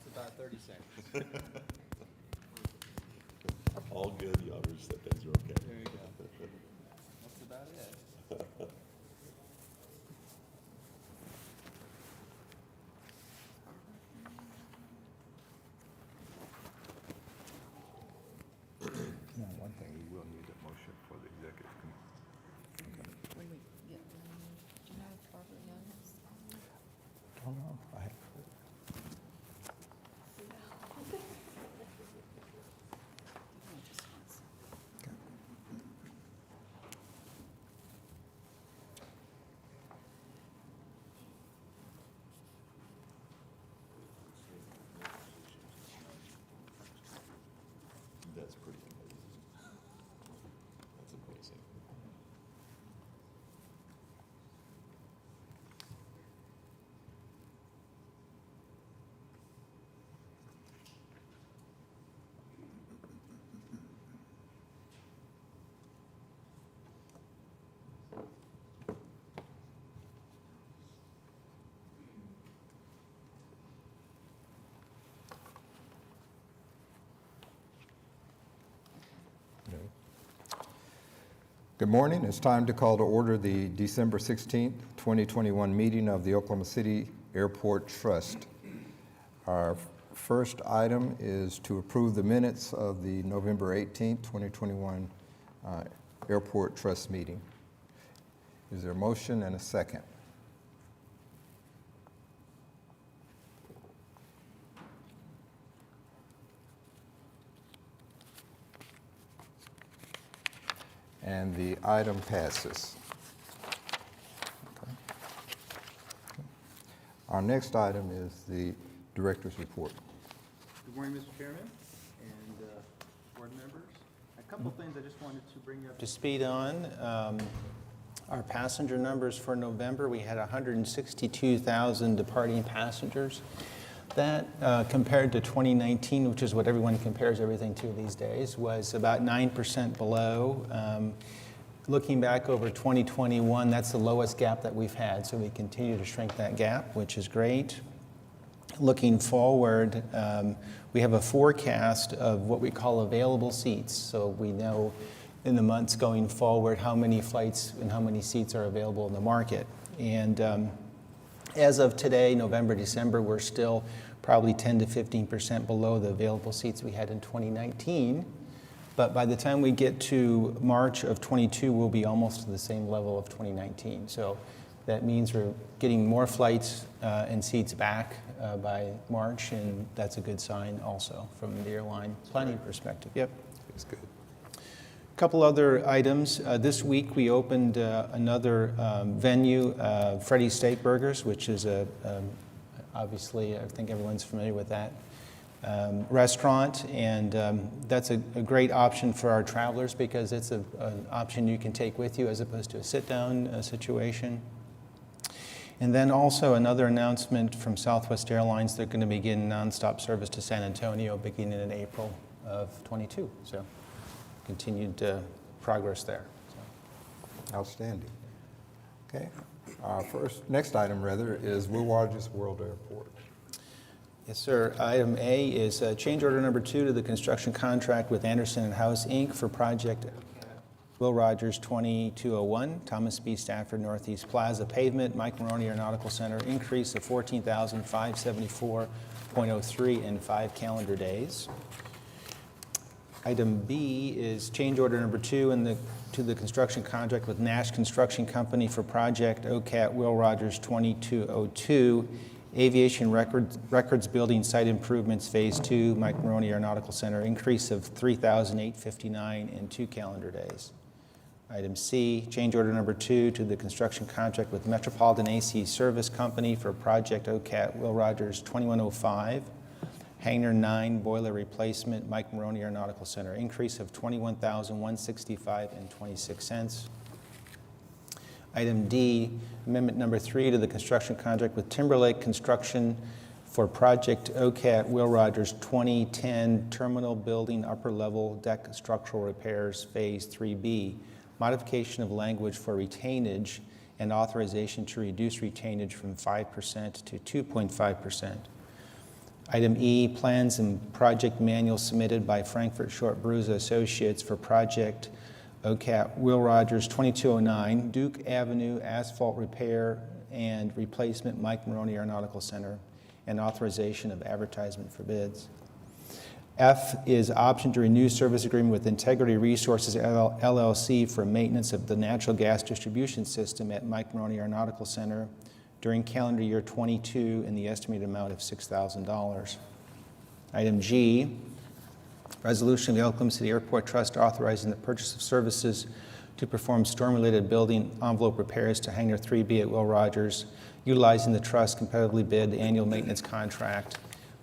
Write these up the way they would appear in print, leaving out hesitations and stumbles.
That's about 30 seconds. All good, the auditor said things are okay. There you go. That's about it. One thing, we will need a motion for the executive committee. When we get done, do you know if Barbara knows? Oh, no, I have. Oh, just once. That's pretty amazing. That's amazing. Good morning. It's time to call to order the December 16th, 2021 meeting of the Oklahoma City Airport Trust. Our first item is to approve the minutes of the November 18th, 2021 Airport Trust meeting. Is there a motion and a second? And the item passes. Okay. Our next item is the director's report. Good morning, Mr. Chairman and board members. A couple things I just wanted to bring you up to speed on. Our passenger numbers for November, we had 162,000 departing passengers. That compared to 2019, which is what everyone compares everything to these days, was about 9% below. Looking back over 2021, that's the lowest gap that we've had, so we continue to shrink that gap, which is great. Looking forward, we have a forecast of what we call available seats, so we know in the months going forward how many flights and how many seats are available in the market. And as of today, November, December, we're still probably 10 to 15% below the available seats we had in 2019. But by the time we get to March of 22, we'll be almost to the same level of 2019. So that means we're getting more flights and seats back by March, and that's a good sign also from the airline planning perspective. Yep. It's good. A couple other items. This week we opened another venue, Freddy's Steakburgers, which is obviously, I think everyone's familiar with that restaurant, and that's a great option for our travelers because it's an option you can take with you as opposed to a sit-down situation. And then also another announcement from Southwest Airlines, they're going to begin nonstop service to San Antonio beginning in April of 22. So continued progress there. So. Outstanding. Okay. Our next item is Will Rogers World Airport. Yes, sir. Item A is change order number 2 to the construction contract with Anderson & House, Inc. for project Will Rogers 2201, Thomas B. Stafford Northeast Plaza Pavement, Mike Maroney Aeronautical Center, increase of $14,574.03 in 5 calendar days. Item B is change order number 2 to the construction contract with Nash Construction Company for project OCAT Will Rogers 2202, Aviation Records Building Site Improvements Phase 2, Mike Maroney Aeronautical Center, increase of $3,859 in 2 calendar days. Item C, change order number 2 to the construction contract with Metropolitan AC Service Company for project OCAT Will Rogers 2105, Hangar 9 boiler replacement, Mike Maroney Aeronautical Center, increase of $21,165.26. Item D, amendment number 3 to the construction contract with Timberlake Construction for project OCAT Will Rogers 2010 terminal building upper level deck structural repairs phase 3B, modification of language for retainage and authorization to reduce retainage from 5% to 2.5%. Item E, plans and project manual submitted by Frankfurt Short Bruza Associates for project OCAT Will Rogers 2209 Duke Avenue asphalt repair and replacement, Mike Maroney Aeronautical Center, and authorization of advertisement for bids. F is option to renew service agreement with Integrity Resources LLC for maintenance of the natural gas distribution system at Mike Maroney Aeronautical Center during calendar year 22 in the estimated amount of $6,000. Item G, resolution of the Oklahoma City Airport Trust authorizing the purchase of services to perform storm-related building envelope repairs to Hangar 3B at Will Rogers, utilizing the trust competitively bid annual maintenance contract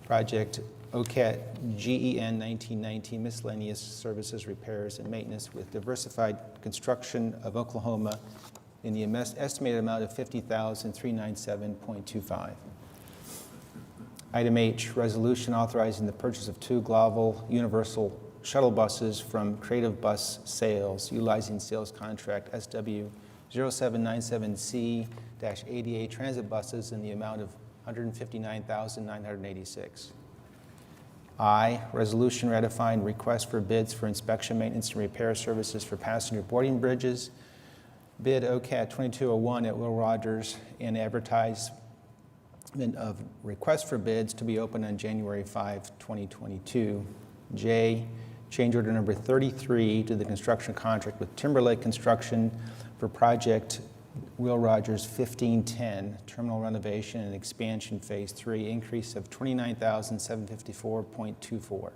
project OCAT GEN 1919 miscellaneous services, repairs, and maintenance with Diversified Construction of Oklahoma in the estimated amount of $50,397.25. Item H, resolution authorizing the purchase of 2 Glavel Universal shuttle buses from Creative Bus Sales, utilizing sales contract SW 0797C-88 transit buses in the amount of $159,986. I, resolution ratifying request for bids for inspection, maintenance, and repair services for passenger boarding bridges, bid OCAT 2201 at Will Rogers, and advertisement of request for bids to be open on January 5, 2022. J, change order number 33 to the construction contract with Timberlake Construction for project Will Rogers 1510, terminal renovation and expansion phase 3, increase of $29,754.24,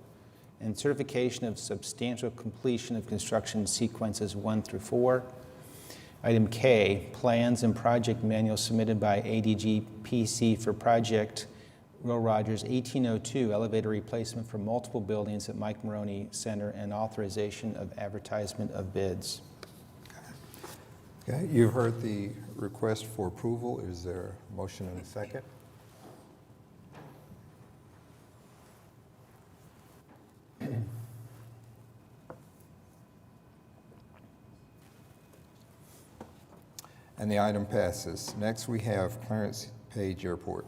and certification of substantial completion of construction sequences 1 through 4. Item K, plans and project manual submitted by ADG PC for project Will Rogers 1802, elevator replacement for multiple buildings at Mike Maroney Center, and authorization of advertisement of bids. Okay, you've heard the request for approval. Is there a motion and a second? And the item passes. Next, we have Clarence Page Airport.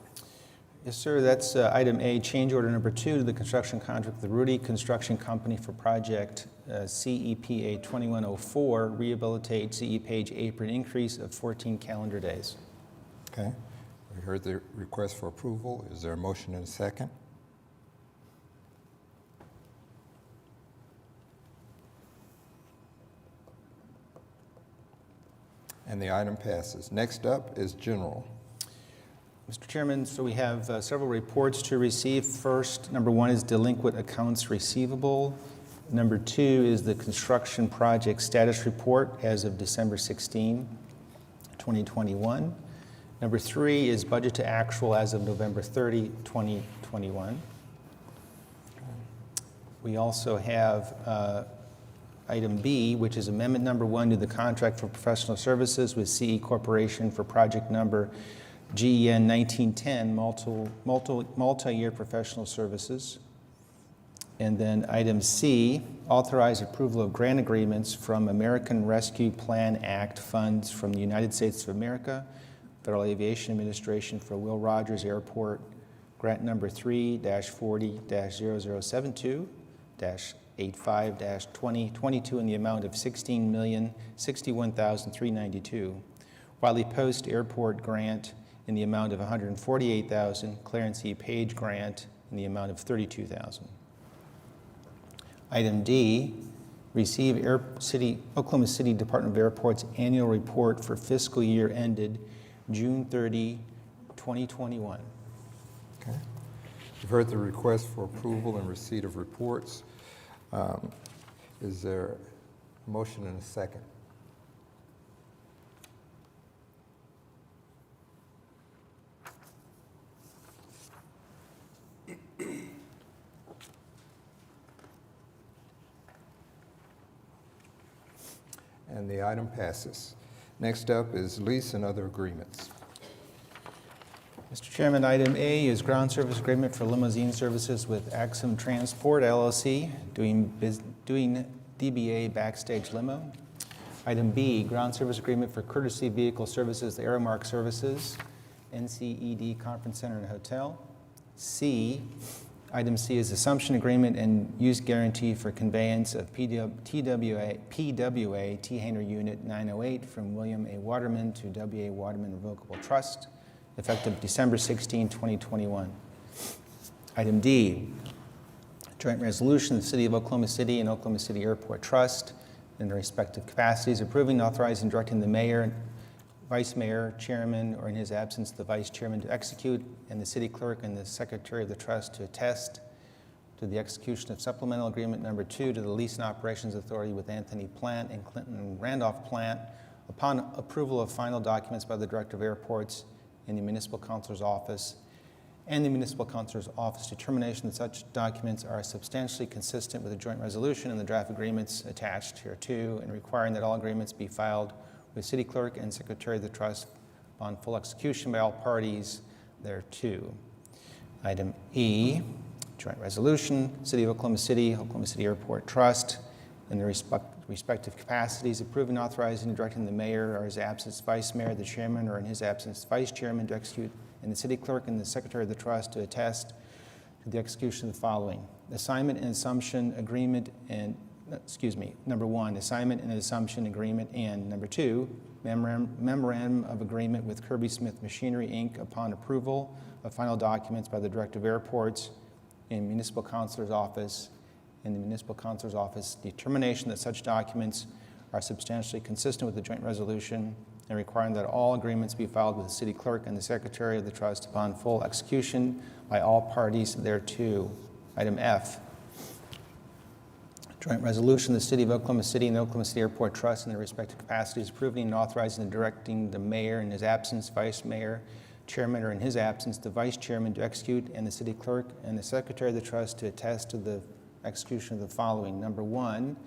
Yes, sir. That's item A, change order number 2 to the construction contract with the Rudy Construction Company for project CEPA 2104, rehabilitate CE Page apron, increase of 14 calendar days. Okay, we heard the request for approval. Is there a motion and a second? And the item passes. Next up is general. Mr. Chairman, so we have several reports to receive. First, number 1 is delinquent accounts receivable. Number 2 is the construction project status report as of December 16, 2021. Number 3 is budget to actual as of November 30, 2021. We also have item B, which is amendment number 1 to the contract for professional services with CE Corporation for project number GEN 1910, multi-year professional services. And then item C, authorize approval of grant agreements from American Rescue Plan Act funds from the United States of America, Federal Aviation Administration for Will Rogers Airport, grant number 3-40-007-2-85-2022 in the amount of $16,061,392. Wiley Post Airport grant in the amount of $148,000, Clarence E. Page grant in the amount of $32,000. Item D, receive Oklahoma City Department of Airports annual report for fiscal year ended June 30, 2021. Okay. You've heard the request for approval and receipt of reports. Is there a motion and a second? And the item passes. Next up is lease and other agreements. Mr. Chairman, item A is ground service agreement for limousine services with Axum Transport LLC, doing DBA Backstage Limo. Item B, ground service agreement for courtesy vehicle services, Aeromark Services, NCED Conference Center and Hotel. Item C is assumption agreement and use guarantee for conveyance of PWA T. Hainer Unit 908 from William A. Waterman to W.A. Waterman Revocable Trust, effective December 16, 2021. Item D, joint resolution of the City of Oklahoma City and Oklahoma City Airport Trust in their respective capacities, approving, authorizing, and directing the mayor, vice mayor, chairman, or in his absence, the vice chairman to execute, and the city clerk and the secretary of the trust to attest to the execution of supplemental agreement number 2 to the Lease and Operations Authority with Anthony Plant and Clinton Randolph Plant upon approval of final documents by the Director of Airports in the Municipal Counselor's Office and the Municipal Counselor's Office determination that such documents are substantially consistent with the joint resolution and the draft agreements attached hereto, and requiring that all agreements be filed with City Clerk and Secretary of the Trust upon full execution by all parties thereto. Item E, joint resolution, City of Oklahoma City Airport Trust, in their respective capacities, approving, authorizing, and directing the mayor or his absence, vice mayor, the chairman, or in his absence, vice chairman to execute, and the city clerk and the secretary of the trust to attest to the execution of the following: assignment and assumption agreement and number 1, assignment and assumption agreement, and number 2, memorandum of agreement with Kirby Smith Machinery, Inc. upon approval of final documents by the Director of Airports in Municipal Counselor's Office, in the Municipal Counselor's Office, determination that such documents are substantially consistent with the joint resolution, and requiring that all agreements be filed with the city clerk and the secretary of the trust upon full execution by all parties thereto. Item F, joint resolution of the City of Oklahoma City and the Oklahoma City Airport Trust in their respective capacities, approving and authorizing and directing the mayor in his absence, vice mayor, chairman, or in his absence, the vice chairman to execute, and the city clerk and the secretary of the trust to attest to the execution of the following: number 1,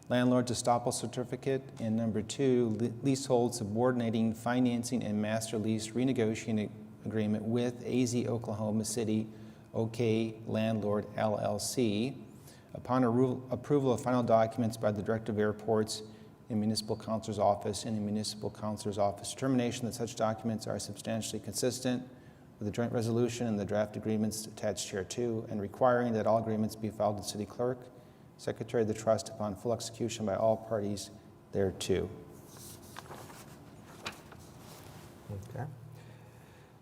landlord's estoppel certificate, and number 2, leasehold subordinating financing and master lease renegotiating agreement with AZ Oklahoma City OK Landlord LLC upon approval of final documents by the Director of Airports in Municipal Counselor's Office and the Municipal Counselor's Office determination that such documents are substantially consistent with the joint resolution and the draft agreements attached hereto, and requiring that all agreements be filed with the city clerk, secretary of the trust upon full execution by all parties thereto. Okay.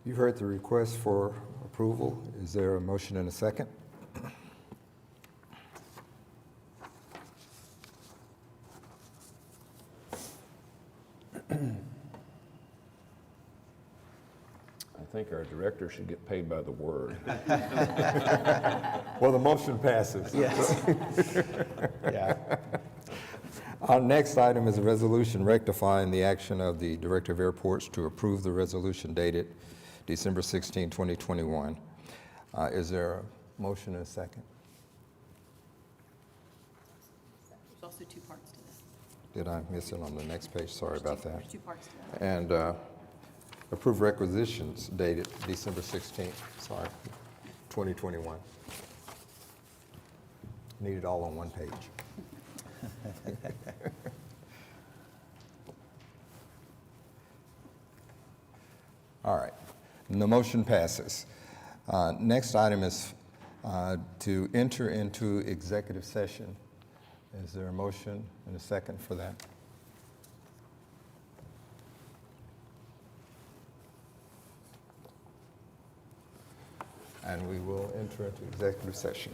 You've heard the request for approval. Is there a motion and a second? I think our director should get paid by the word. Well, the motion passes. Yes. Yeah. Our next item is a resolution rectifying the action of the Director of Airports to approve the resolution dated December 16, 2021. Is there a motion and a second? There's also 2 parts to this. Did I miss it on the next page? Sorry about that. There's 2 parts to that. And approve requisitions dated December 16th, 2021. Need it all on one page. All right, and the motion passes. Next item is to enter into executive session. Is there a motion and a second for that? And we will enter into executive session.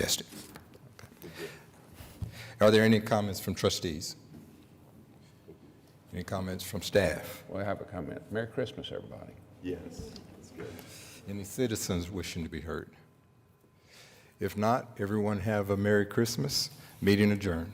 Fantastic. Are there any comments from trustees? Any comments from staff? Well, I have a comment. Merry Christmas, everybody. Yes, that's good. Any citizens wishing to be heard? If not, everyone have a Merry Christmas. Meeting adjourned.